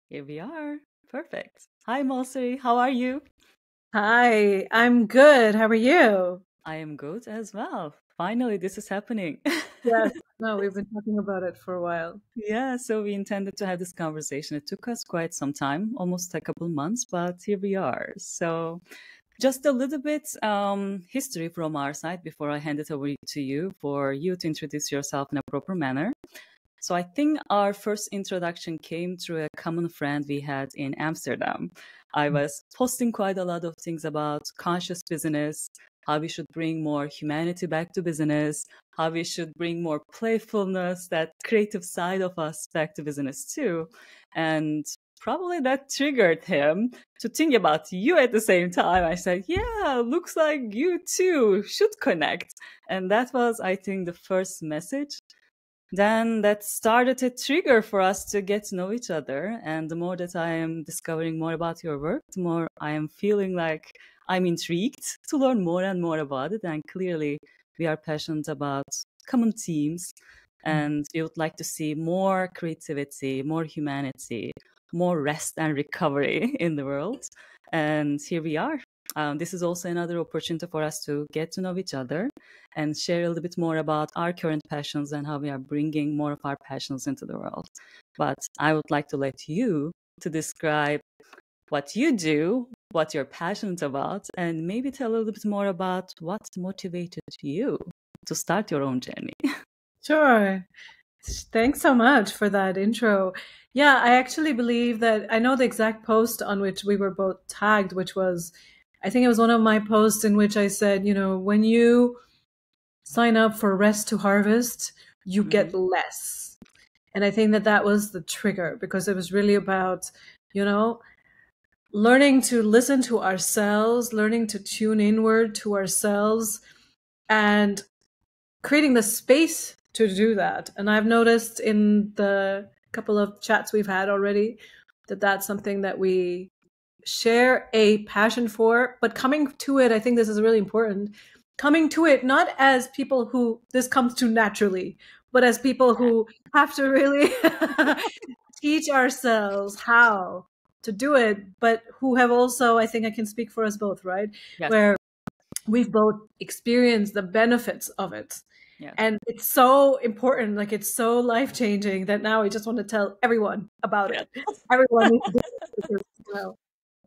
Here we are. Perfect. Hi, Malsari. How are you? Hi, I'm good. How are you? I am good as well. Finally, this is happening. Yes. No, we've been talking about it for a while. Yeah, so we intended to have this conversation. It took us quite some time, almost a couple months, but here we are. So, just a little bit history from our side before I hand it over to you for you to introduce yourself in a proper manner. So I think our first introduction came through a common friend we had in Amsterdam. I was posting quite a lot of things about conscious business, how we should bring more humanity back to business, how we should bring more playfulness, that creative side of us back to business too. And probably that triggered him to think about you at the same time. I said, yeah, looks like you too should connect. And that was, I think, the first message then that started a trigger for us to get to know each other. And the more that I am discovering more about your work, the more I am feeling like I'm intrigued to learn more and more about it. And clearly, we are passionate about common themes. And we would like to see more creativity, more humanity, more rest and recovery in the world. And here we are. This is also another opportunity for us to get to know each other and share a little bit more about our current passions and how we are bringing more of our passions into the world. But I would like to let you to describe what you do, what you're passionate about, and maybe tell a little bit more about what motivated you to start your own journey. Sure. Thanks so much for that intro. Yeah, I actually believe that I know the exact post on which we were both tagged, which was, I think it was one of my posts in which I said, when you sign up for Rest to Harvest, you Mhm. get less. And I think that that was the trigger because it was really about, you know, learning to listen to ourselves, learning to tune inward to ourselves, and creating the space to do that. And I've noticed in the couple of chats we've had already that that's something that we share a passion for. But coming to it, I think this is really important. Coming to it not as people who this comes to naturally, but as people who have to really teach ourselves how to do it, but who have also, I think I can speak for us both, right? Yes, Where we've both experienced the benefits of it. yes, And it's so important, like it's so life changing that now I just want to tell everyone about yes. it. Everyone needs to do it because,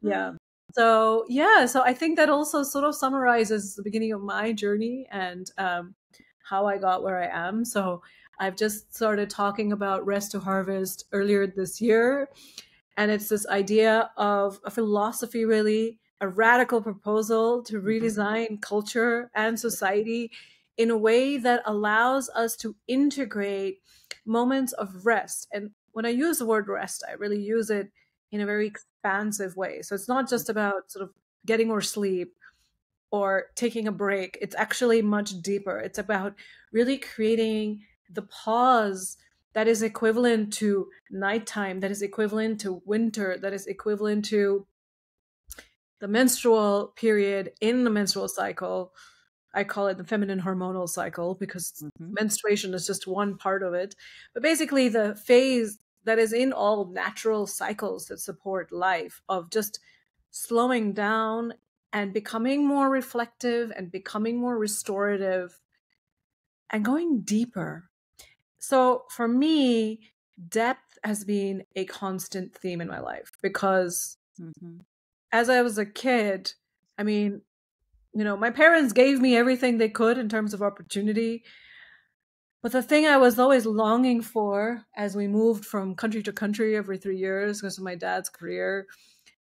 yeah. So, yeah, so I think that also sort of summarizes the beginning of my journey and how I got where I am. So, I've just started talking about Rest to Harvest earlier this year. And it's this idea of a philosophy, really, a radical proposal to Mhm. redesign culture and society in a way that allows us to integrate moments of rest. And when I use the word rest, I really use it in a very expansive way. So it's not just about sort of getting more sleep or taking a break. It's actually much deeper. It's about really creating the pause that is equivalent to nighttime, that is equivalent to winter, that is equivalent to the menstrual period in the menstrual cycle. I call it the feminine hormonal cycle because Mhm. menstruation is just one part of it. But basically, the phase that is in all natural cycles that support life of just slowing down and becoming more reflective and becoming more restorative and going deeper. So for me, depth has been a constant theme in my life because Mhm. as I was a kid, I mean, my parents gave me everything they could in terms of opportunity. But the thing I was always longing for as we moved from country to country every 3 years because of my dad's career,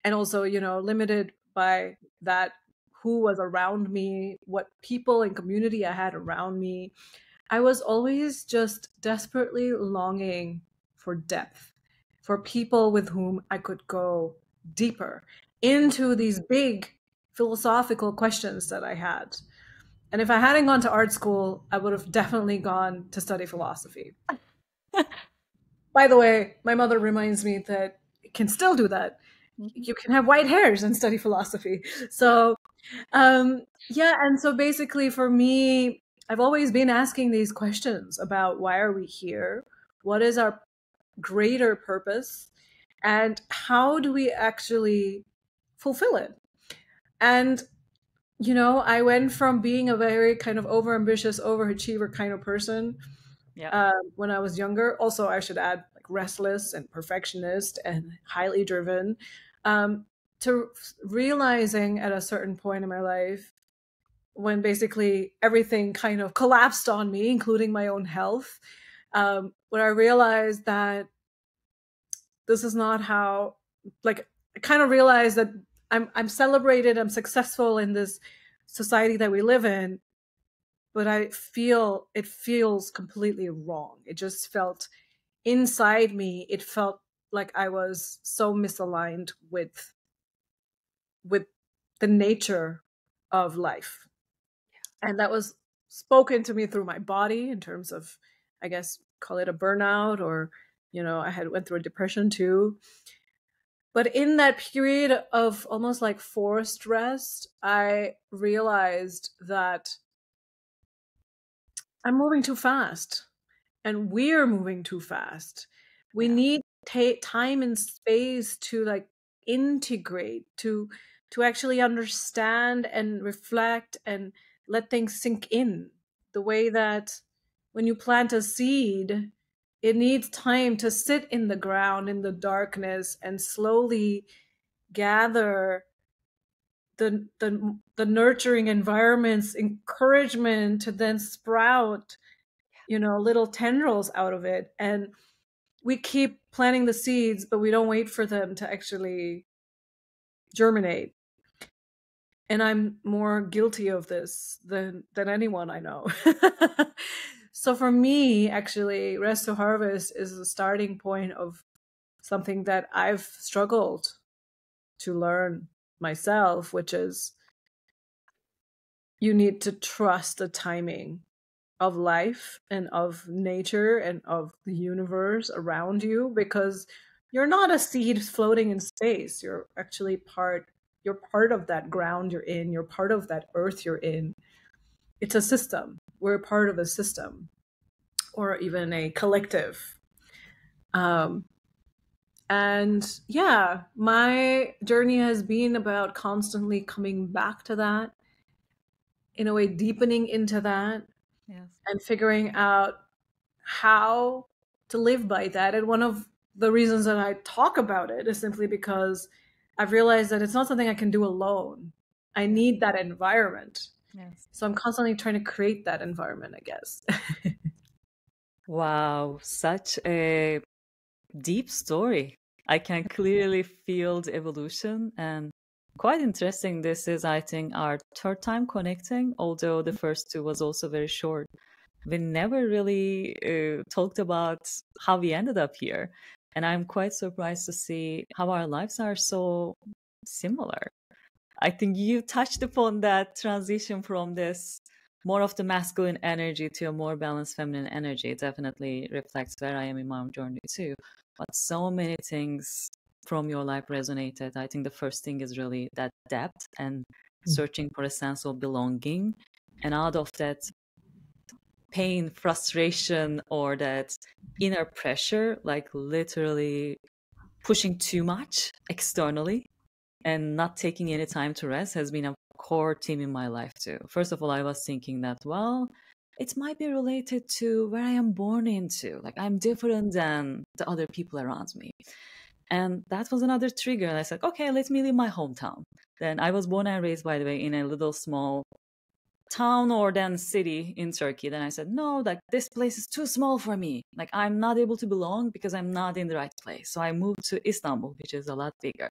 and also, limited by that, who was around me, what people and community I had around me, I was always just desperately longing for depth, for people with whom I could go deeper into these big philosophical questions that I had. And if I hadn't gone to art school, I would have definitely gone to study philosophy. By the way, my mother reminds me that you can still do that. Mhm. You can have white hairs and study philosophy. So, yeah, and so basically for me, I've always been asking these questions about why are we here? What is our greater purpose? and how do we actually fulfill it? And I went from being a very kind of overambitious, overachiever kind of person Yeah. when I was younger. Also, I should add, like, restless and perfectionist and highly driven, um, to realizing at a certain point in my life, when basically everything kind of collapsed on me, including my own health, when I realized that this is not how, like, I kind of realized that I'm celebrated, I'm successful in this society that we live in, but it feels completely wrong. It just felt inside me, it felt like I was so misaligned with the nature of life. And that was spoken to me through my body in terms of, I guess, call it a burnout, or I had went through a depression too. But in that period of almost like forced rest, I realized that I'm moving too fast, and we're moving too fast. We Yeah. need time and space to, like, integrate, to actually understand and reflect and let things sink in. The way that when you plant a seed, it needs time to sit in the ground in the darkness and slowly gather the nurturing environments, encouragement to then sprout, little tendrils out of it. And we keep planting the seeds, but we don't wait for them to actually germinate. And I'm more guilty of this than anyone I know. So for me, actually, Rest to Harvest is the starting point of something that I've struggled to learn myself, which is you need to trust the timing of life and of nature and of the universe around you, because you're not a seed floating in space. You're part of that ground you're in, you're part of that earth you're in. It's a system. We're part of a system, or even a collective. um and yeah, my journey has been about constantly coming back to that, in a way deepening into that, Yes. and figuring out how to live by that. And one of the reasons that I talk about it is simply because I've realized that it's not something I can do alone. I Yes. need that environment. Yes. So I'm constantly trying to create that environment, I guess. Wow, such a deep story. I can clearly feel the evolution, and quite interesting. This is, I think, our third time connecting, although the first two was also very short. We never really talked about how we ended up here. And I'm quite surprised to see how our lives are so similar. I think you touched upon that transition from this more of the masculine energy to a more balanced feminine energy. It definitely reflects where I am in my own journey too. But so many things from your life resonated. I think the first thing is really that depth and searching for a sense of belonging. And out of that pain, frustration, or that inner pressure, like literally pushing too much externally and not taking any time to rest, has been a core theme in my life too. First of all, I was thinking that, well, it might be related to where I am born into. Like, I'm different than the other people around me. And that was another trigger. And I said, okay, let me leave my hometown. Then I was born and raised, by the way, in a little small town or then city in Turkey. Then I said, no, like this place is too small for me. Like I'm not able to belong because I'm not in the right place. So I moved to Istanbul, which is a lot bigger.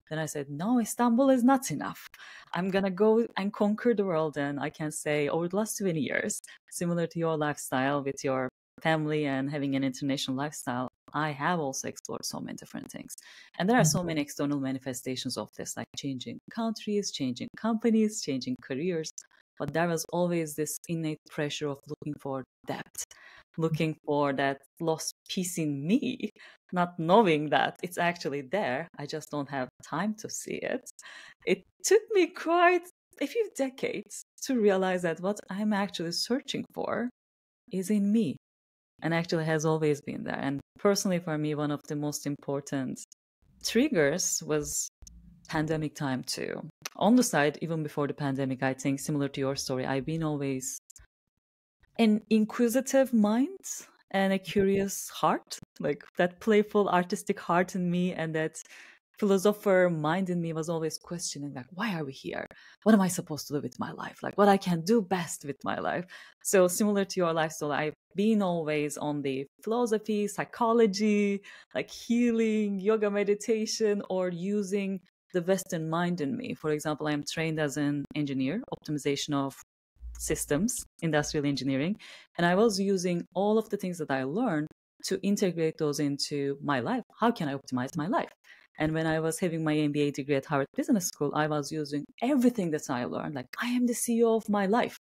Then I said, no, Istanbul is not enough. I'm going to go and conquer the world. And I can say over the last 20 years, similar to your lifestyle with your family and having an international lifestyle, I have also explored so many different things. And there are so many external manifestations of this, like changing countries, changing companies, changing careers. But there was always this innate pressure of looking for depth, looking for that lost piece in me, not knowing that it's actually there. I just don't have time to see it. It took me quite a few decades to realize that what I'm actually searching for is in me, and actually has always been there. And personally, for me, one of the most important triggers was pandemic time too. On the side, even before the pandemic, I think similar to your story, I've been always an inquisitive mind and a curious heart, like that playful artistic heart in me and that philosopher mind in me was always questioning, like, why are we here? What am I supposed to do with my life? Like, what I can do best with my life. So similar to your lifestyle, I've been always on the philosophy, psychology, like healing, yoga, meditation, or using the Western mind in me. For example, I am trained as an engineer, optimization of systems, industrial engineering, and I was using all of the things that I learned to integrate those into my life. How can I optimize my life? And when I was having my MBA degree at Harvard Business School, I was using everything that I learned. Like, I am the CEO of my life.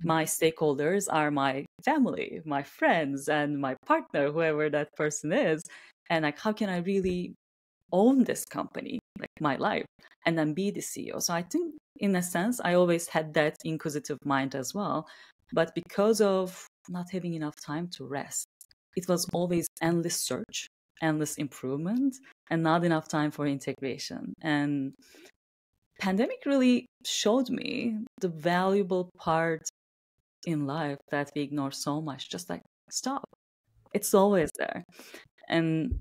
My stakeholders are my family, my friends, and my partner, whoever that person is. And like, how can I really own this company, like my life, and then be the CEO? So I think, in a sense, I always had that inquisitive mind as well. But because of not having enough time to rest, it was always endless search, endless improvement, and not enough time for integration. And pandemic really showed me the valuable part in life that we ignore so much. Just like, stop. It's always there. And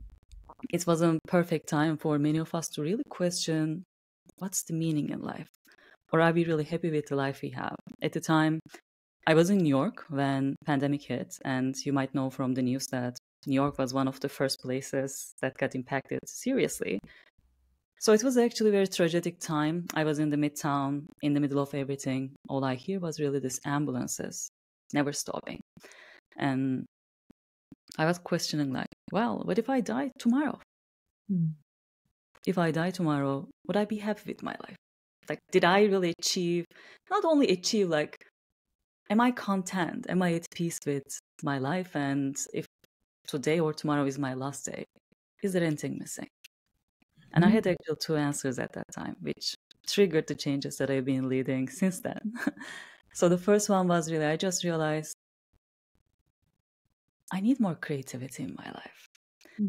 it was a perfect time for many of us to really question, what's the meaning in life? Or are we really happy with the life we have? At the time, I was in New York when pandemic hit, and you might know from the news that New York was one of the first places that got impacted seriously. So it was actually a very tragic time. I was in the midtown, in the middle of everything. All I hear was really these ambulances never stopping. And I was questioning, like, well, what if I die tomorrow? If I die tomorrow, would I be happy with my life? Like, did I really achieve, not only achieve, like, am I content? Am I at peace with my life? And if today or tomorrow is my last day, is there anything missing? And I had actually two answers at that time, which triggered the changes that I've been leading since then. So the first one was really, I just realized I need more creativity in my life.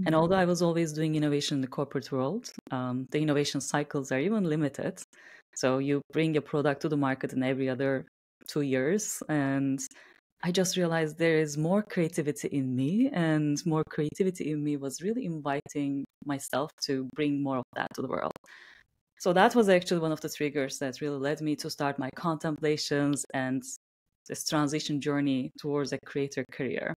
And although I was always doing innovation in the corporate world, the innovation cycles are even limited. So you bring a product to the market in every other 2 years. And I just realized there is more creativity in me, and more creativity in me was really inviting myself to bring more of that to the world. So that was actually one of the triggers that really led me to start my contemplations and this transition journey towards a creator career.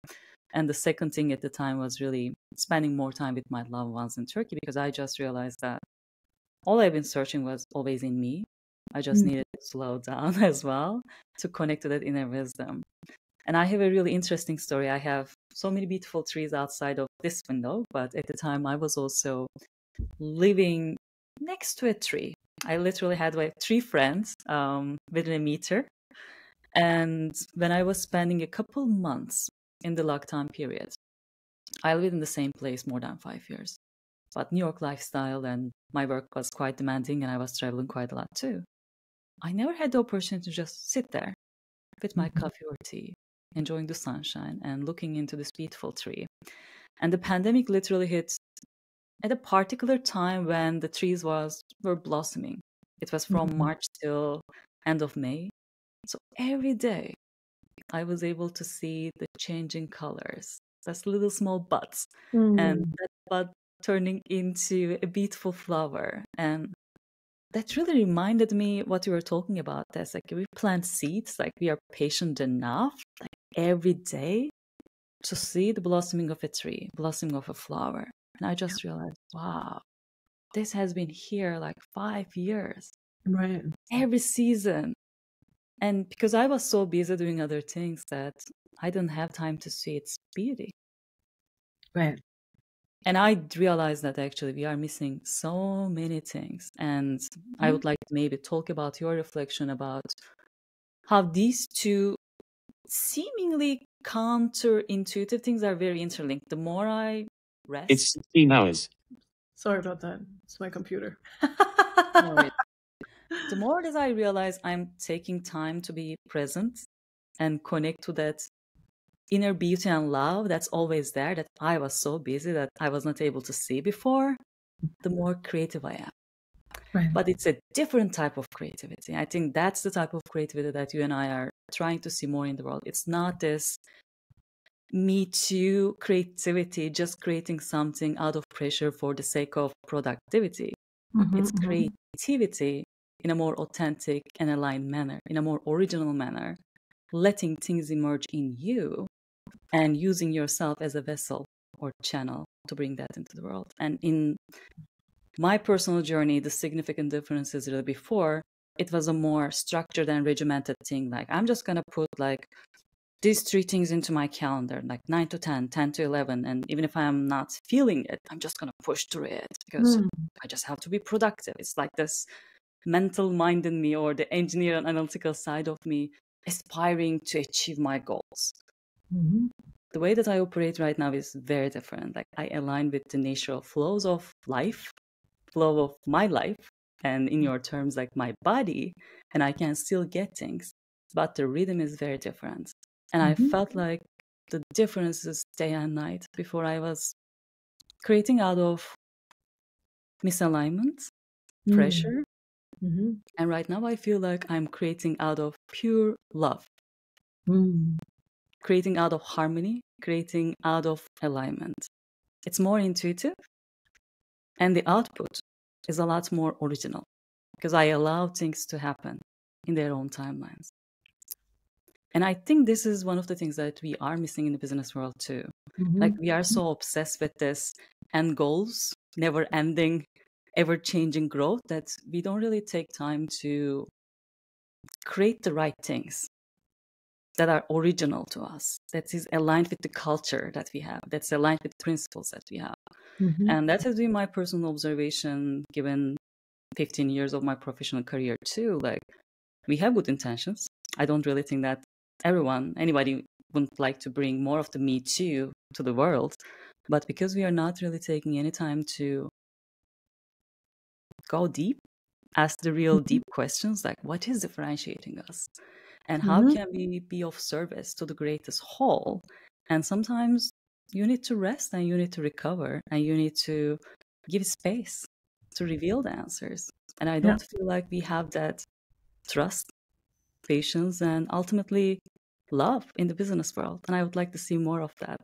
And the second thing at the time was really spending more time with my loved ones in Turkey, because I just realized that all I've been searching was always in me. I just needed to slow down as well to connect to that inner wisdom. And I have a really interesting story. I have so many beautiful trees outside of this window, but at the time I was also living next to a tree. I literally had like 3 friends within a meter. And when I was spending a couple months in the lockdown period, I lived in the same place more than 5 years. But New York lifestyle and my work was quite demanding, and I was traveling quite a lot too. I never had the opportunity to just sit there with my coffee or tea, enjoying the sunshine and looking into this beautiful tree. And the pandemic literally hit at a particular time when the trees were blossoming. It was from March till end of May. So every day I was able to see the changing colors. That's little small buds. And that bud turning into a beautiful flower. And that really reminded me what you were talking about. That's like, we plant seeds, like we are patient enough, like every day, to see the blossoming of a tree, blossoming of a flower. And I just realized, wow, this has been here like 5 years. Right. Every season. And because I was so busy doing other things that I didn't have time to see its beauty. Right. And I realized that actually we are missing so many things. And I would like to maybe talk about your reflection about how these two seemingly counterintuitive things are very interlinked. The more I rest, It's 16 hours. Sorry about that. It's my computer. the more that I realize I'm taking time to be present and connect to that inner beauty and love that's always there, that I was so busy that I was not able to see before, the more creative I am. Right. But it's a different type of creativity. I think that's the type of creativity that you and I are trying to see more in the world. It's not this me too creativity, just creating something out of pressure for the sake of productivity. It's creativity in a more authentic and aligned manner, in a more original manner, letting things emerge in you and using yourself as a vessel or channel to bring that into the world. And in my personal journey, the significant difference is that before, it was a more structured and regimented thing. Like, I'm just going to put like these three things into my calendar, like 9 to 10, 10 to 11. And even if I'm not feeling it, I'm just going to push through it because I just have to be productive. It's like this mental mind in me, or the engineer and analytical side of me, aspiring to achieve my goals. The way that I operate right now is very different. Like, I align with the natural flows of life, flow of my life, and in your terms, like my body, and I can still get things, but the rhythm is very different. And I felt like the difference is day and night. Before, I was creating out of misalignment, pressure, and right now I feel like I'm creating out of pure love, creating out of harmony, creating out of alignment. It's more intuitive, and the output is a lot more original because I allow things to happen in their own timelines. And I think this is one of the things that we are missing in the business world too. Like, we are so obsessed with this end goals, never ending, ever changing growth, that we don't really take time to create the right things that are original to us, that is aligned with the culture that we have, that's aligned with the principles that we have. And that has been my personal observation given 15 years of my professional career too. Like, we have good intentions. I don't really think that anybody wouldn't like to bring more of the me too to the world. But because we are not really taking any time to go deep, ask the real deep questions, like what is differentiating us? And how can we be of service to the greatest whole? And sometimes you need to rest and you need to recover and you need to give space to reveal the answers. And I don't feel like we have that trust, patience, and ultimately love in the business world. And I would like to see more of that.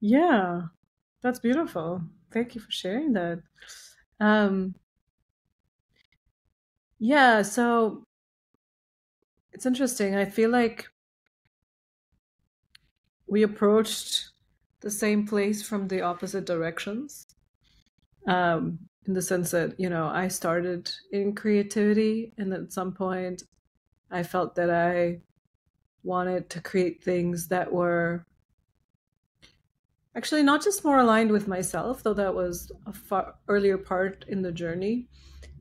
Yeah, that's beautiful. Thank you for sharing that. Yeah, so it's interesting. I feel like we approached the same place from the opposite directions. In the sense that, I started in creativity, and at some point I felt that I wanted to create things that were actually not just more aligned with myself, though that was a far earlier part in the journey.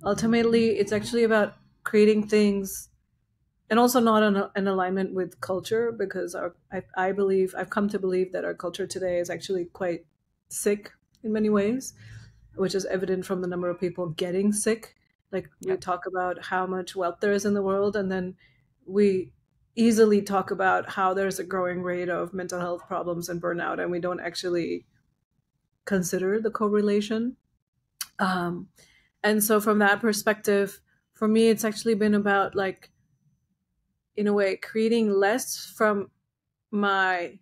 Ultimately, it's actually about creating things, and also not in alignment with culture, because I believe, I've come to believe that our culture today is actually quite sick in many ways, which is evident from the number of people getting sick. Like, we talk about how much wealth there is in the world, and then we easily talk about how there's a growing rate of mental health problems and burnout, and we don't actually consider the correlation. And so from that perspective, for me, it's actually been about, like, in a way, creating less from my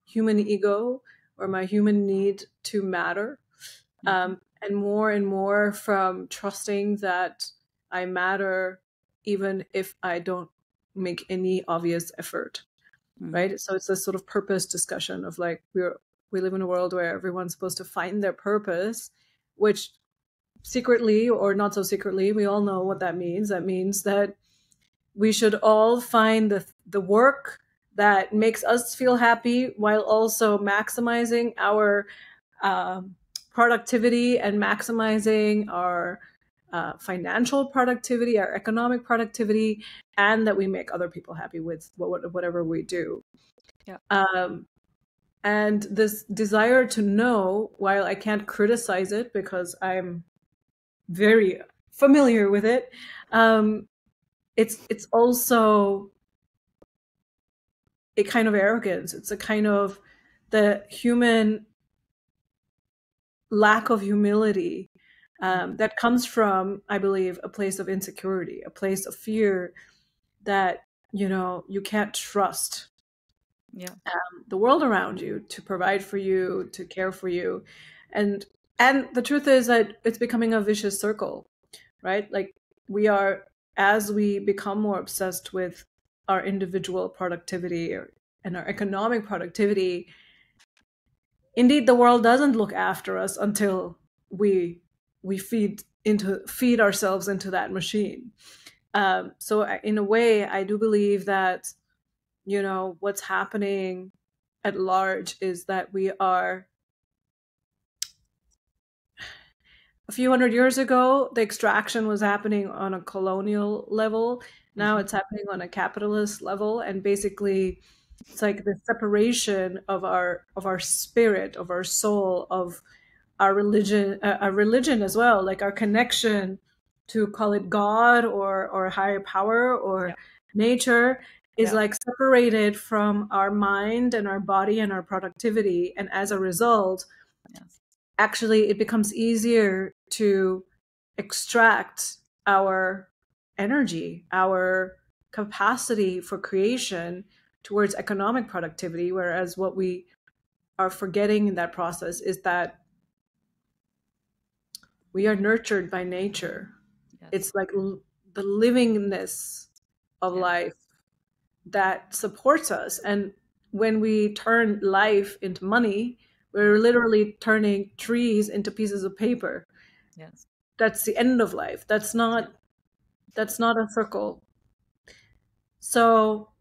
human ego or my human need to matter, and more from trusting that I matter even if I don't make any obvious effort, right? So it's this sort of purpose discussion of, like, we live in a world where everyone's supposed to find their purpose, which secretly or not so secretly, we all know what that means. That means that we should all find the work that makes us feel happy while also maximizing our productivity and maximizing our financial productivity, our economic productivity, and that we make other people happy with whatever we do. And this desire to know, while I can't criticize it because I'm very familiar with it, it's also a kind of arrogance. It's a kind of the human lack of humility that comes from, I believe, a place of insecurity, a place of fear that, you can't trust Yeah. the world around you to provide for you, to care for you. And the truth is that it's becoming a vicious circle, right? Like, as we become more obsessed with our individual productivity and our economic productivity, indeed the world doesn't look after us until we feed ourselves into that machine. So in a way, I do believe that, what's happening at large is that we are, a few hundred years ago, the extraction was happening on a colonial level. Now Hmm. it's happening on a capitalist level. And basically, it's like the separation of our spirit, of our soul, of our religion as well, like our connection to, call it God or higher power Yeah. or nature, is Yeah. like separated from our mind and our body and our productivity. And as a result, Yes. actually it becomes easier to extract our energy, our capacity for creation towards economic productivity. Whereas what we are forgetting in that process is that we are nurtured by nature. Yes. It's like the livingness of Yeah. life that supports us. And when we turn life into money, we're Yes. literally turning trees into pieces of paper. Yes. That's the end of life. Yeah. That's not a circle. So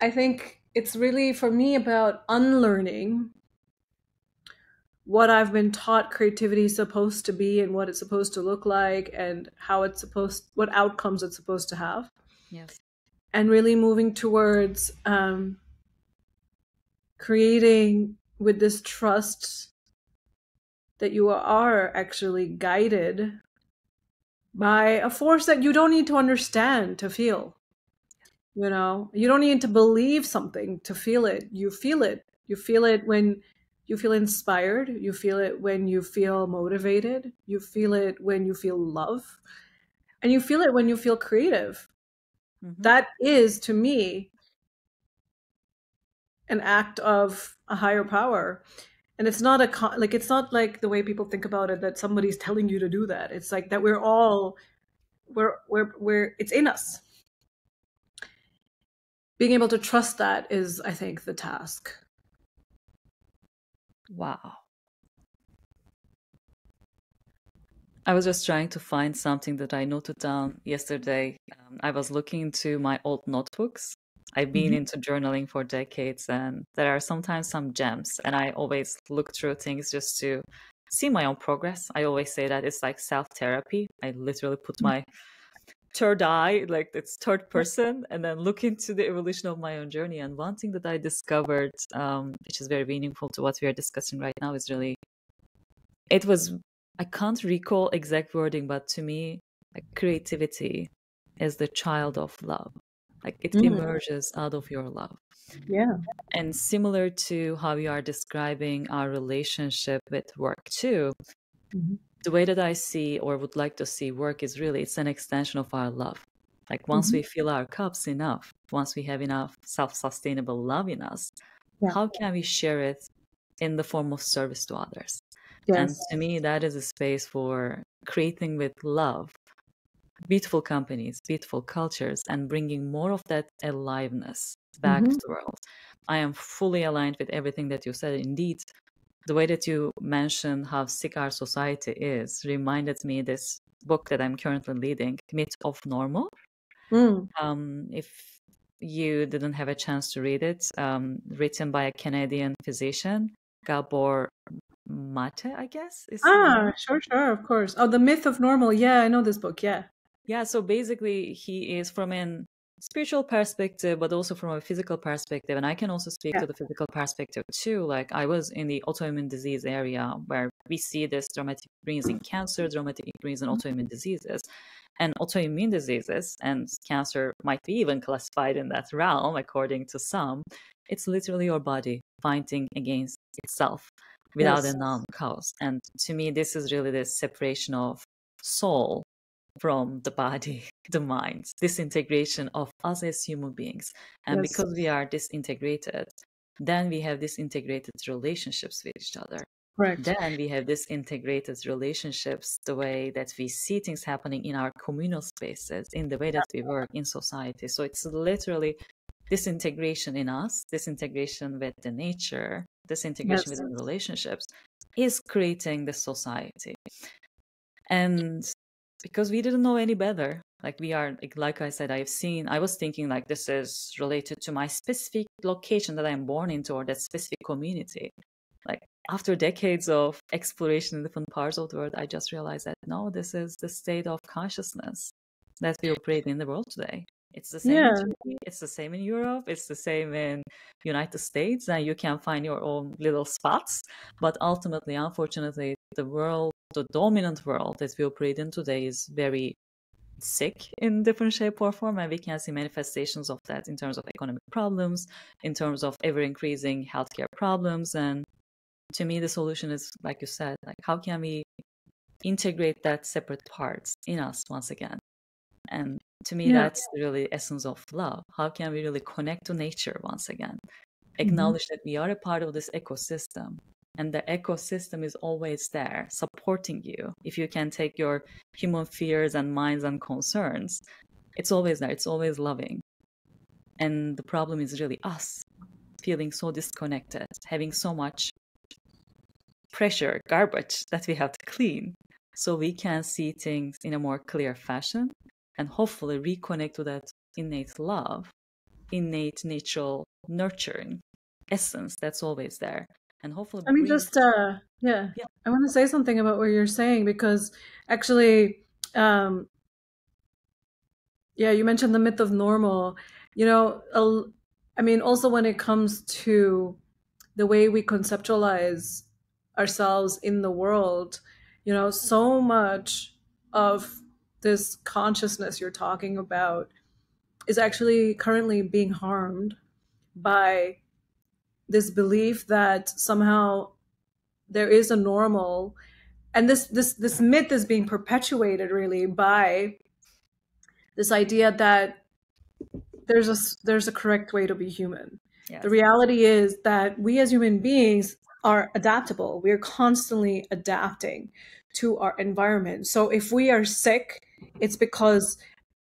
I think it's really, for me, about unlearning what I've been taught creativity is supposed to be and what it's supposed to look like and what outcomes it's supposed to have, Yes. and really moving towards creating with this trust that you are actually guided by a force that you don't need to understand to feel. You don't need to believe something to feel it. You feel it. You feel it when you feel inspired. You feel it when you feel motivated. You feel it when you feel love. And you feel it when you feel creative. Hmm. That is, to me, an act of a higher power. And it's not it's not like the way people think about it, that somebody's telling you to do that. It's like that we're it's in us. Being able to trust that is, I think, the task. Wow. I was just trying to find something that I noted down yesterday. I was looking into my old notebooks. I've been Mhm. into journaling for decades, and there are sometimes some gems, and I always look through things just to see my own progress. I always say that it's like self-therapy. I literally put my third eye, like it's third person, and then look into the evolution of my own journey. And one thing that I discovered, which is very meaningful to what we are discussing right now, is really, it was, I can't recall exact wording, but to me, like creativity is the child of love. Like it Mm, emerges out of your love. yeah. And similar to how you are describing our relationship with work too, Mhm. the way that I see or would like to see work is really, it's an extension of our love. Like once Mhm. we fill our cups enough, once we have enough self-sustainable love in us, Yeah. how can we share it in the form of service to others? And Yes. to me, that is a space for creating with love beautiful companies, beautiful cultures, and bringing more of that aliveness back to Mhm. the world. I am fully aligned with everything that you said. Indeed, the way that you mentioned how sick our society is reminded me this book that I'm currently reading, Myth of Normal. Mm. If you didn't have a chance to read it, written by a Canadian physician, Gabor Mate, I guess is his name. Sure, sure, of course. Oh, The Myth of Normal. Yeah, I know this book. Yeah. Yeah, so basically, he is from a spiritual perspective, but also from a physical perspective. And I can also speak Yeah. to the physical perspective too. Like, I was in the autoimmune disease area where we see this dramatic increase in cancer, dramatic increase in autoimmune diseases. And autoimmune diseases and cancer might be even classified in that realm, according to some. It's literally your body fighting against itself. without a Yes. noun cause. And to me, this is really the separation of soul from the body, the mind, disintegration of us as human beings. And Yes. because we are disintegrated, then we have disintegrated relationships with each other. Correct. Then we have disintegrated relationships, the way that we see things happening in our communal spaces, in the way that we work in society. So it's literally disintegration in us, disintegration with the nature, disintegration Yes. within relationships is creating the society. And because we didn't know any better, like we are, like I said, I was thinking like this is related to my specific location that I'm born into, or that specific community. Like after decades of exploration in different parts of the world, I just realized that no, this is the state of consciousness that we operate in the world today. It's the same in Yeah. Turkey, it's the same in Europe, it's the same in United States, and you can find your own little spots. But ultimately, unfortunately, the dominant world that we operate in today is very sick in different shape or form, and we can see manifestations of that in terms of economic problems, in terms of ever increasing healthcare problems. And to me, the solution is, like you said, like how can we integrate that separate parts in us once again? And to me, Yeah. that's really the essence of love. How can we really connect to nature once again? Hmm. Acknowledge that we are a part of this ecosystem, and the ecosystem is always there supporting you. If you can take your human fears and minds and concerns, it's always there, it's always loving. And the problem is really us feeling so disconnected, having so much pressure, garbage that we have to clean, so we can see things in a more clear fashion and hopefully reconnect to that innate love, innate natural nurturing essence that's always there, and hopefully Let me bring. just, yeah, Yeah. I want to say something about what you're saying because actually, um, yeah, you mentioned the myth of normal. You know, I mean, also when it comes to the way we conceptualize ourselves in the world, so much of this consciousness you're talking about is actually currently being harmed by this belief that somehow there is a normal, and this myth is being perpetuated really by this idea that there's a correct way to be human. The Yes. reality is that we as human beings are adaptable. We are constantly adapting to our environment. So if we are sick, it's because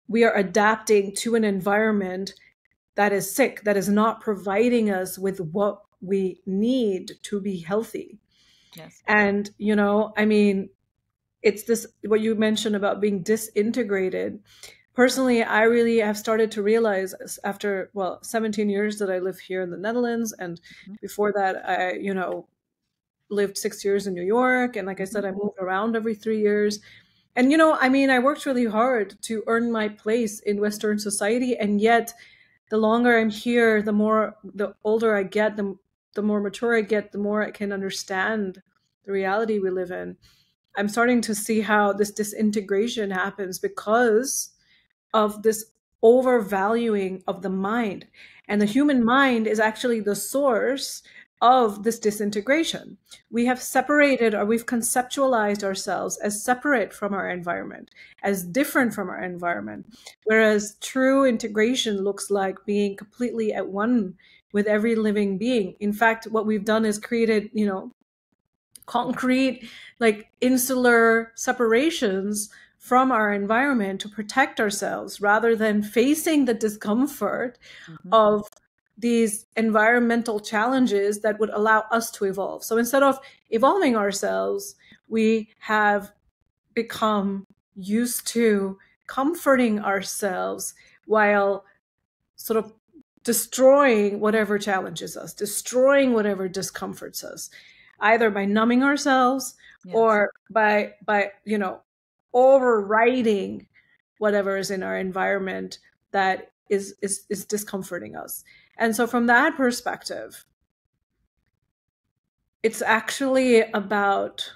we are adapting to an environment that is sick, that is not providing us with what we need to be healthy. Yes. And, I mean, it's this, what you mentioned about being disintegrated. Personally, I really have started to realize after, well, 17 years that I live here in the Netherlands. And Mhm. before that, I, lived 6 years in New York. And like I Mhm. said, I moved around every 3 years. And, I mean, I worked really hard to earn my place in Western society. And yet, the longer I'm here, the older I get, the more mature I get, the more I can understand the reality we live in. I'm starting to see how this disintegration happens because of this overvaluing of the mind. And the human mind is actually the source of this disintegration. We have separated, or we've conceptualized ourselves as separate from our environment, as different from our environment. Whereas true integration looks like being completely at one with every living being. In fact, what we've done is created, concrete, like insular separations from our environment to protect ourselves rather than facing the discomfort Mhm. of these environmental challenges that would allow us to evolve. So instead of evolving ourselves, we have become used to comforting ourselves while sort of destroying whatever challenges us, destroying whatever discomforts us, either by numbing ourselves Yes. or by overriding whatever is in our environment that is discomforting us. And so from that perspective, it's actually about,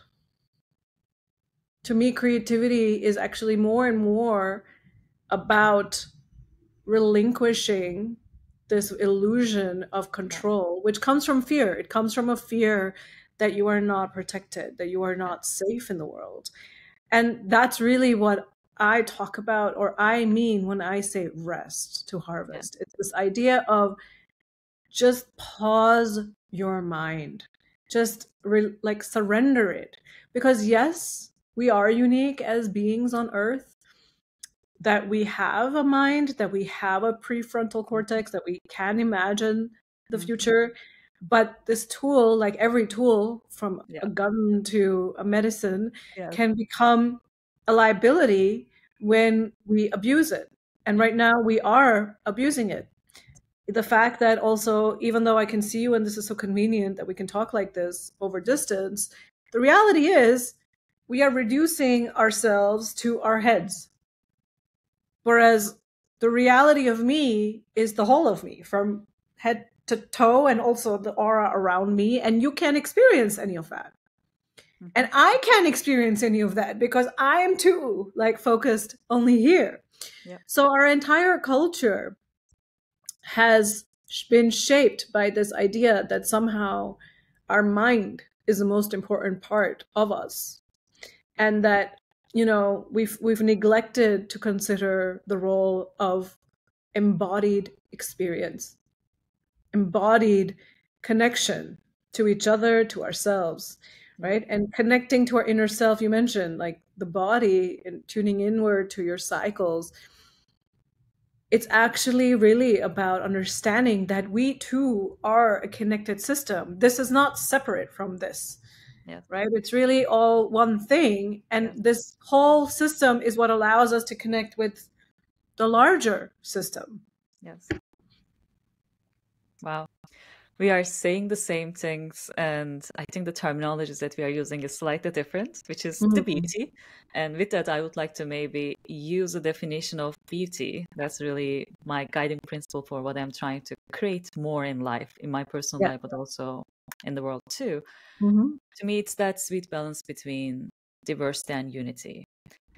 to me, creativity is actually more and more about relinquishing this illusion of Yes. control, which comes from fear. It comes from a fear that you are not protected, that you are not safe in the world. And that's really what I talk about, or I mean when I say rest to Yeah. harvest. It's this idea of just pause your mind, just like surrender it. Because yes, we are unique as beings on earth, that we have a mind, that we have a prefrontal cortex, that we can imagine the Mhm. future. But this tool, like every tool, from Yeah. a gun to a medicine, Yes. can become a liability when we abuse it. And Yeah. right now we are abusing it. The fact that also, even though I can see you and this is so convenient that we can talk like this over distance, the reality is we are reducing ourselves to our heads. Whereas the reality of me is the whole of me, from head to toe, and also the aura around me. And you can't experience any of that. Mhm. And I can't experience any of that because I am too, like, focused only here. Yeah. So our entire culture has been shaped by this idea that somehow our mind is the most important part of us, and that, you know, we've neglected to consider the role of embodied experience, embodied connection to each other, to ourselves, Yeah. right? And connecting to our inner self. You mentioned like the body and tuning inward to your cycles. It's actually really about understanding that we too are a connected system. This is not separate from this, Yes. right? It's really all one thing. And Yes. this whole system is what allows us to connect with the larger system. Yes. Wow. We are saying the same things, and I think the terminologies that we are using is slightly different, which is the Mhm. beauty. And with that, I would like to maybe use a definition of beauty. That's really my guiding principle for what I'm trying to create more in life, in my personal Yeah. life, but also in the world too. Mhm. To me, it's that sweet balance between diversity and unity.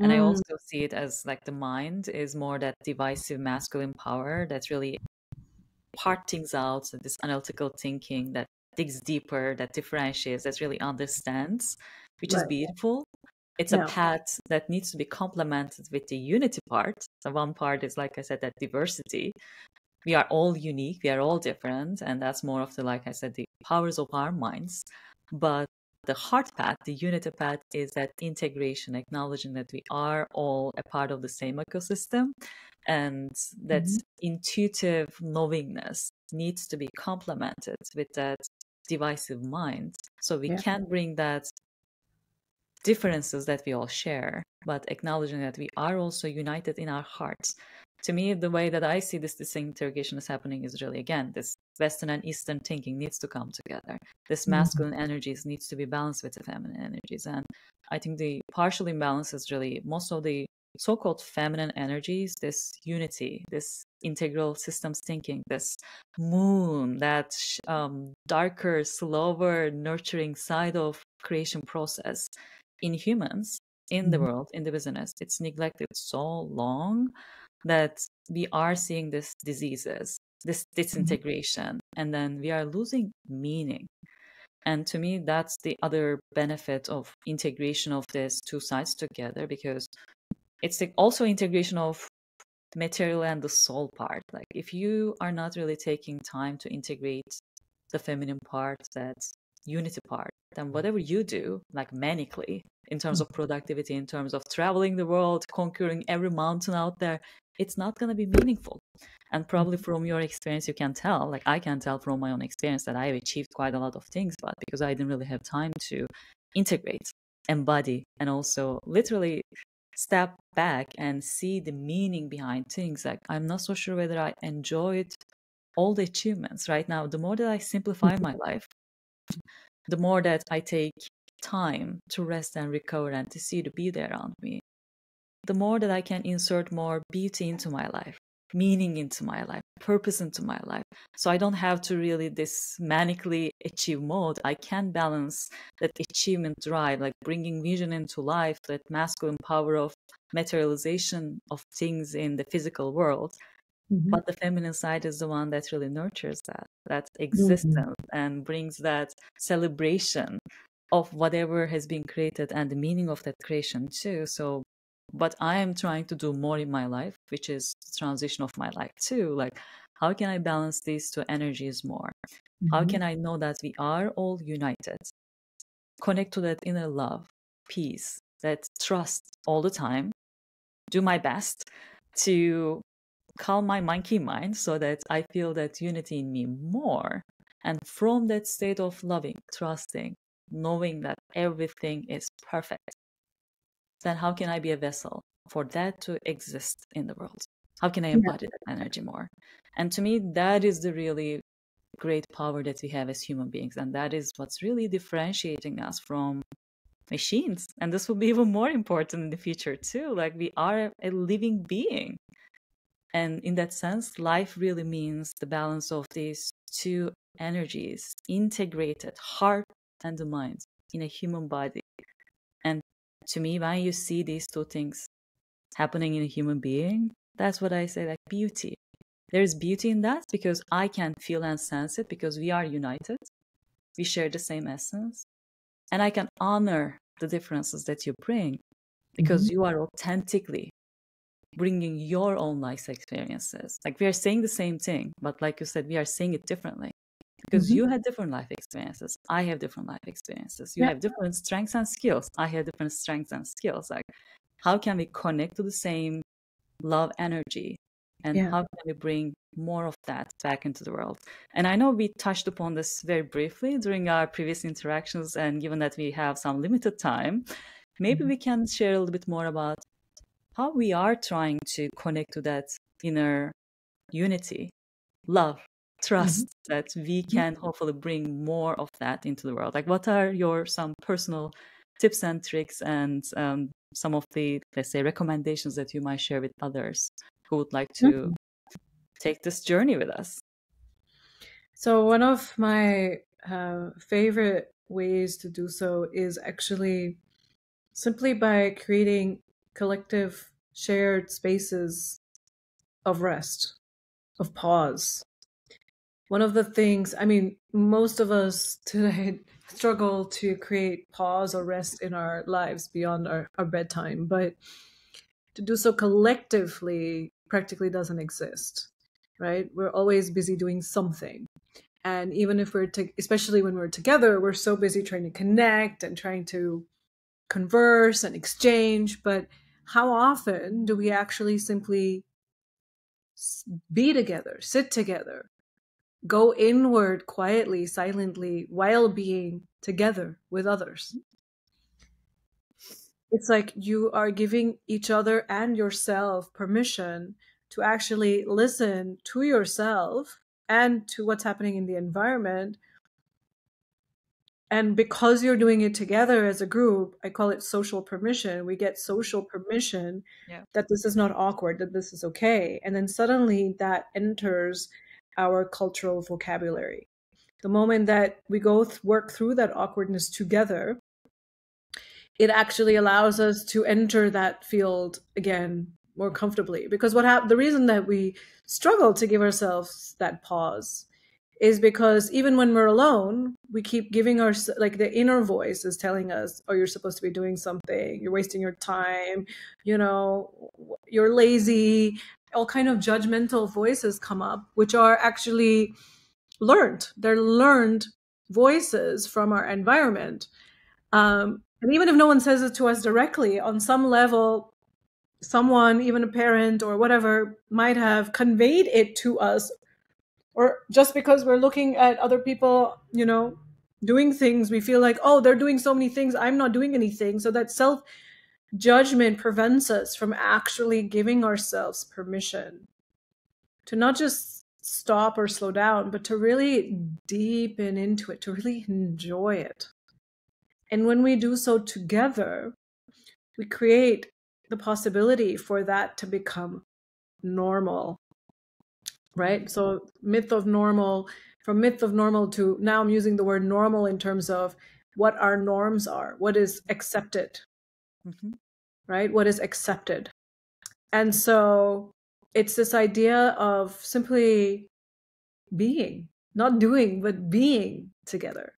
And I Mm. also see it as like the mind is more that divisive masculine power that really part things out, so this analytical thinking that digs deeper, that differentiates, that really understands, which is Right. beautiful. It's a Yeah. path that needs to be complemented with the unity part. So one part is, like I said, that diversity. We are all unique, we are all different, and that's more of the, like I said, the powers of our minds. But the heart path, the unity path, is that integration, acknowledging that we are all a part of the same ecosystem, and that Mhm. intuitive knowingness needs to be complemented with that divisive mind, so we Yeah. can bring that differences that we all share, but acknowledging that we are also united in our hearts. To me, the way that I see this disintegration is happening is really, again, this Western and Eastern thinking needs to come together. This Mhm. masculine energies needs to be balanced with the feminine energies. And I think the partial imbalance is really most of the so-called feminine energies, this unity, this integral systems thinking, this moon, that darker, slower, nurturing side of creation process in humans, in the Mhm. world, in the business. It's neglected so long that we are seeing these diseases, this Mhm. disintegration, and then we are losing meaning. And to me, that's the other benefit of integration of these two sides together, because it's also integration of material and the soul part. Like if you are not really taking time to integrate the feminine part, that unity part, then whatever you do, like manically, in terms of productivity, in terms of traveling the world, conquering every mountain out there, it's not going to be meaningful. And probably from your experience, you can tell, like I can tell from my own experience, that I have achieved quite a lot of things, but because I didn't really have time to integrate, embody, and also literally step back and see the meaning behind things. Like I'm not so sure whether I enjoyed all the achievements right now. The more that I simplify my life, the more that I take time to rest and recover and to see the beauty around me, the more that I can insert more beauty into my life, meaning into my life, purpose into my life. So I don't have to really this manically achieve mode. I can balance that achievement drive, like bringing vision into life, that masculine power of materialization of things in the physical world, Mhm. But the feminine side is the one that really nurtures that Mhm. existence and brings that celebration of whatever has been created and the meaning of that creation too. So what I am trying to do more in my life, which is the transition of my life too, like how can I balance these two energies more? How Mhm. can I know that we are all united, connect to that inner love, peace, that trust all the time, do my best to calm my monkey mind so that I feel that unity in me more. And from that state of loving, trusting, knowing that everything is perfect, then how can I be a vessel for that to exist in the world? How can I Yeah. embody that energy more? And to me, that is the really great power that we have as human beings. And that is what's really differentiating us from machines. And this will be even more important in the future, too. Like we are a living being. And in that sense, life really means the balance of these two energies, integrated heart and the mind in a human body. And to me, when you see these two things happening in a human being, that's what I say, like beauty. There's beauty in that because I can feel and sense it because we are united. We share the same essence. And I can honor the differences that you bring Mhm. because you are authentically bringing your own life experiences. Like we are saying the same thing, but like you said, we are saying it differently because Mhm. you had different life experiences. I have different life experiences. You Yeah. have different strengths and skills. I have different strengths and skills. Like, how can we connect to the same love energy? And Yeah. how can we bring more of that back into the world? And I know we touched upon this very briefly during our previous interactions. And given that we have some limited time, maybe Mhm. we can share a little bit more about how we are trying to connect to that inner unity, love, Mhm. trust that we Mhm. can hopefully bring more of that into the world. Like, what are your some personal tips and tricks and some of the, let's say, recommendations that you might share with others who would like to Mhm. take this journey with us? So one of my favorite ways to do so is actually simply by creating collective shared spaces of rest, of pause. One of the things, I mean, most of us today struggle to create pause or rest in our lives beyond our bedtime, but to do so collectively practically doesn't exist, right? We're always busy doing something. And even if especially when we're together, we're so busy trying to connect and trying to converse and exchange. But how often do we actually simply be together, sit together, go inward quietly, silently, while being together with others? It's like you are giving each other and yourself permission to actually listen to yourself and to what's happening in the environment. And because you're doing it together as a group, I call it social permission. We get social permission Yeah. that this is not awkward, that this is okay. And then suddenly that enters our cultural vocabulary. The moment that we go work through that awkwardness together, it actually allows us to enter that field again more comfortably. Because the reason that we struggle to give ourselves that pause is because even when we're alone, we keep giving our, like, the inner voice is telling us, oh, you're supposed to be doing something, you're wasting your time, you know, you're lazy. All kind of judgmental voices come up, which are actually learned. They're learned voices from our environment. And even if no one says it to us directly, on some level, someone, even a parent or whatever, might have conveyed it to us. Or just because we're looking at other people, doing things, we feel like, oh, they're doing so many things, I'm not doing anything. So that self judgment prevents us from actually giving ourselves permission to not just stop or slow down, but to really deepen into it, to really enjoy it. And when we do so together, we create the possibility for that to become normal, right? So from myth of normal to now I'm using the word normal in terms of what our norms are, what is accepted, Mm-hmm. right? What is accepted. And so it's this idea of simply being, not doing, but being together.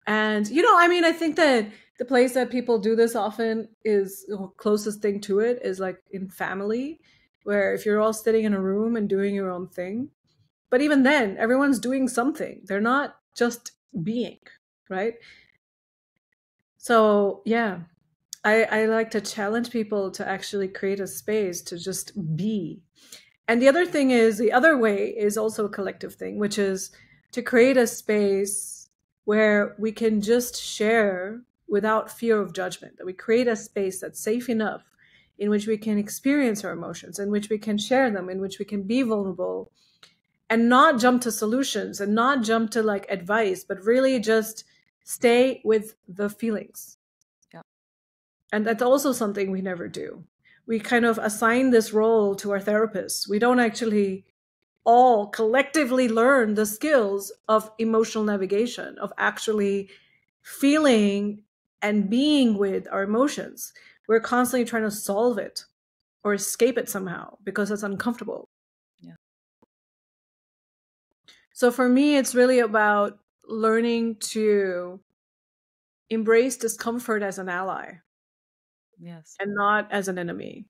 And, I mean, I think that the place that people do this often is the closest thing to it is like in family, where if you're all sitting in a room and doing your own thing, but even then, everyone's doing something. They're not just being, right? So, yeah, I like to challenge people to actually create a space to just be. And the other thing is, the other way is also a collective thing, which is to create a space where we can just share without fear of judgment, that we create a space that's safe enough in which we can experience our emotions, in which we can share them, in which we can be vulnerable and not jump to solutions and not jump to like advice, but really just stay with the feelings. Yeah. And that's also something we never do. We kind of assign this role to our therapists. We don't actually all collectively learn the skills of emotional navigation, of actually feeling and being with our emotions. We're constantly trying to solve it or escape it somehow because it's uncomfortable. Yeah. So for me, it's really about learning to embrace discomfort as an ally. Yes. And not as an enemy.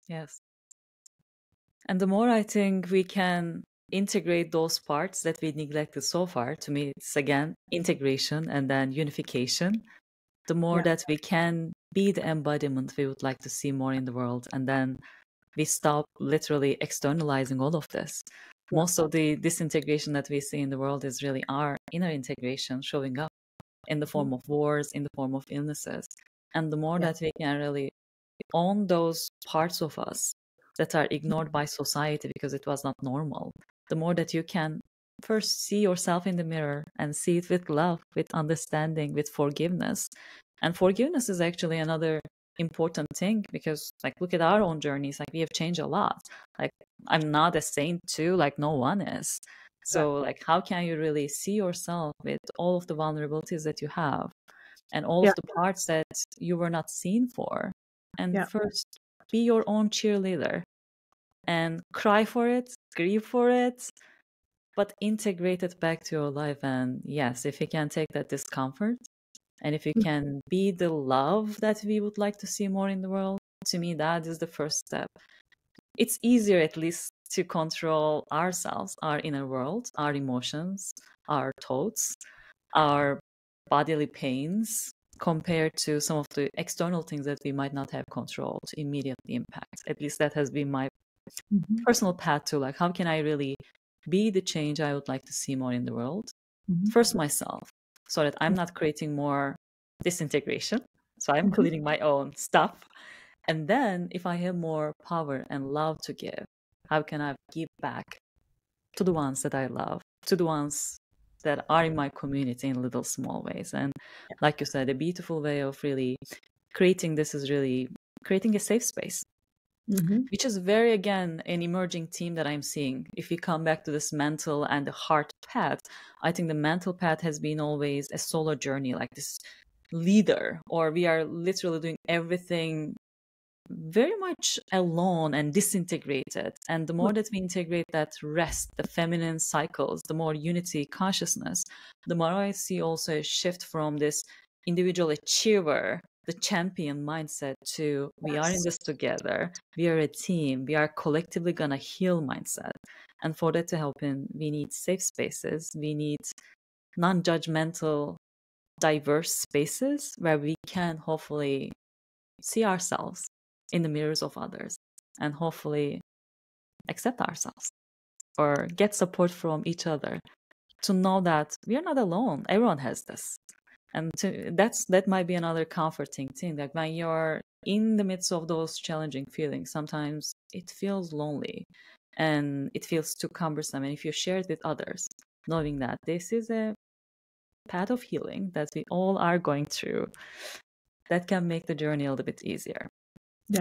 Yes. And the more I think we can integrate those parts that we neglected so far, to me, it's again integration and then unification. The more that we can be the embodiment we would like to see more in the world, and then we stop literally externalizing all of this. Most of the disintegration that we see in the world is really our inner integration showing up in the form of wars, in the form of illnesses. And the more that we can really own those parts of us that are ignored by society because it was not normal, the more that you can first see yourself in the mirror and see it with love, with understanding, with forgiveness. And forgiveness is actually another important thing because like look at our own journeys, like we have changed a lot. Like I'm not a saint too, like no one is. So like how can you really see yourself with all of the vulnerabilities that you have and all of the parts that you were not seen for, and first be your own cheerleader and cry for it, grieve for it, but integrate it back to your life. And yes, if you can take that discomfort and if you can be the love that we would like to see more in the world, to me, that is the first step. It's easier, at least, to control ourselves, our inner world, our emotions, our thoughts, our bodily pains, compared to some of the external things that we might not have control to immediately impact. At least that has been my personal path to like, how can I really be the change I would like to see more in the world? First myself, so that I'm not creating more disintegration. So I'm cleaning my own stuff. And then if I have more power and love to give, how can I give back to the ones that I love, to the ones that are in my community in little small ways? And like you said, a beautiful way of really creating this is really creating a safe space, which is very, again, an emerging theme that I'm seeing. If we come back to this mental and the heart path, I think the mental path has been always a solo journey, like this leader, or we are literally doing everything very much alone and disintegrated. And the more that we integrate that rest, the feminine cycles, the more unity, consciousness, the more I see also a shift from this individual achiever, the champion mindset, to we are in this together, we are a team, we are collectively gonna heal mindset. And for that to happen, we need safe spaces, we need non-judgmental, diverse spaces where we can hopefully see ourselves in the mirrors of others and hopefully accept ourselves or get support from each other to know that we are not alone. Everyone has this. And that might be another comforting thing, that when you're in the midst of those challenging feelings, sometimes it feels lonely and it feels too cumbersome. And if you share it with others, knowing that this is a path of healing that we all are going through, that can make the journey a little bit easier.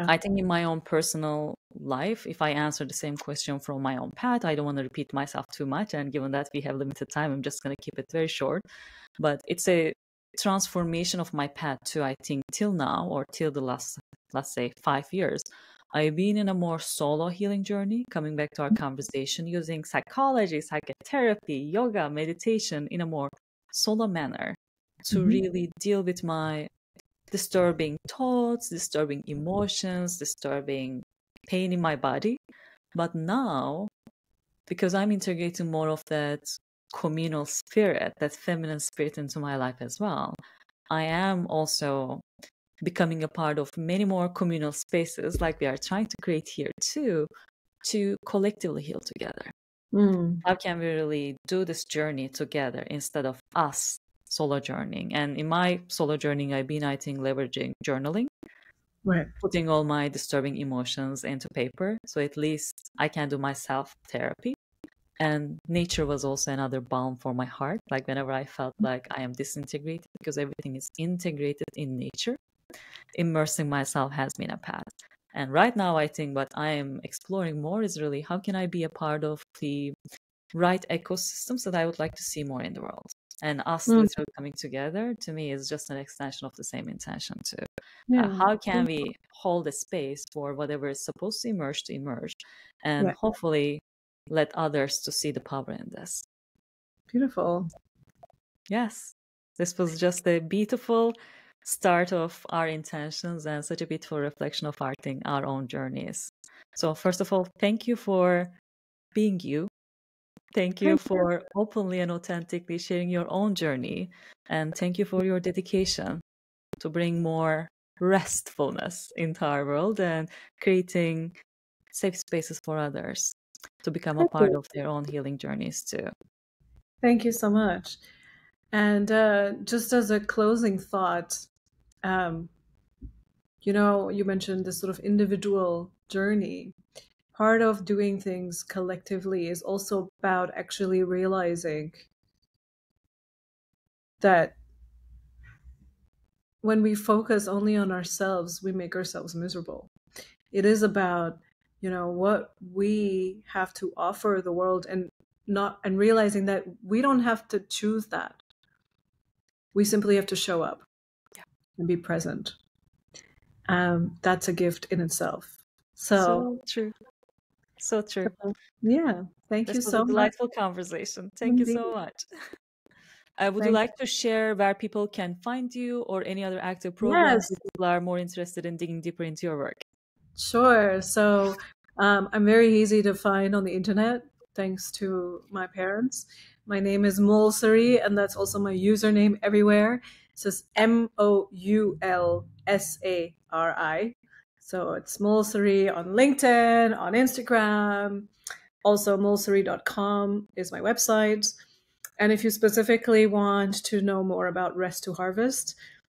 I think in my own personal life, if I answer the same question from my own path, I don't want to repeat myself too much. And given that we have limited time, I'm just going to keep it very short. But it's a transformation of my path too, I think, till now, or till the last, let's say, 5 years, I've been in a more solo healing journey, coming back to our conversation, using psychology, psychotherapy, yoga, meditation in a more solo manner to Mhm. really deal with my disturbing thoughts, disturbing emotions, disturbing pain in my body. But now, because I'm integrating more of that communal spirit, that feminine spirit into my life as well, I am also becoming a part of many more communal spaces like we are trying to create here too, to collectively heal together. Mm. How can we really do this journey together instead of us solo journeying? And in my solo journeying, I've been, I think, leveraging journaling, Right. putting all my disturbing emotions into paper. So at least I can do my self therapy. And nature was also another balm for my heart. Like whenever I felt like I am disintegrated, because everything is integrated in nature, immersing myself has been a path. And right now, I think what I am exploring more is really how can I be a part of the right ecosystems that I would like to see more in the world. And us Mm. literally coming together to me is just an extension of the same intention too. Yeah. How can we hold a space for whatever is supposed to emerge, and Yeah. hopefully let others to see the power in this. Beautiful. Yes, this was just a beautiful start of our intentions and such a beautiful reflection of our own journeys. So first of all, thank you for being you. Thank you Thank you. for openly and authentically sharing your own journey. And thank you for your dedication to bring more restfulness into our world and creating safe spaces for others to become a Thank part you. of their own healing journeys too. Thank you so much. And just as a closing thought, um, you mentioned this sort of individual journey. Part of doing things collectively is also about actually realizing that when we focus only on ourselves, we make ourselves miserable. It is about, what we have to offer the world, and realizing that we don't have to choose that. We simply have to show up and be present. That's a gift in itself. So, So true. So true. yeah, thank This you was a so much. delightful conversation. Thank you Indeed. so much. Would you Thank like to share where people can find you or any other active programs Yes, if people are more interested in digging deeper into your work? sure. So I'm very easy to find on the internet, thanks to my parents. My name is Mulsari, and that's also my username everywhere. So it's Moulsari. So it's Mulsari on LinkedIn, on Instagram. Also, mulsari.com is my website. And if you specifically want to know more about Rest to Harvest,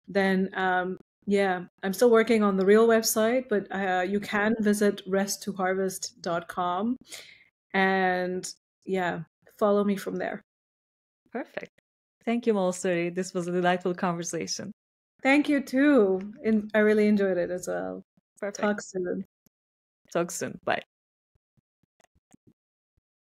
then yeah, I'm still working on the real website, but you can visit resttoharvest.com and yeah, follow me from there. Perfect. Thank you, Molsuri. This was a delightful conversation. Thank you too. I really enjoyed it as well. Perfect. Talk soon. Talk soon. Bye.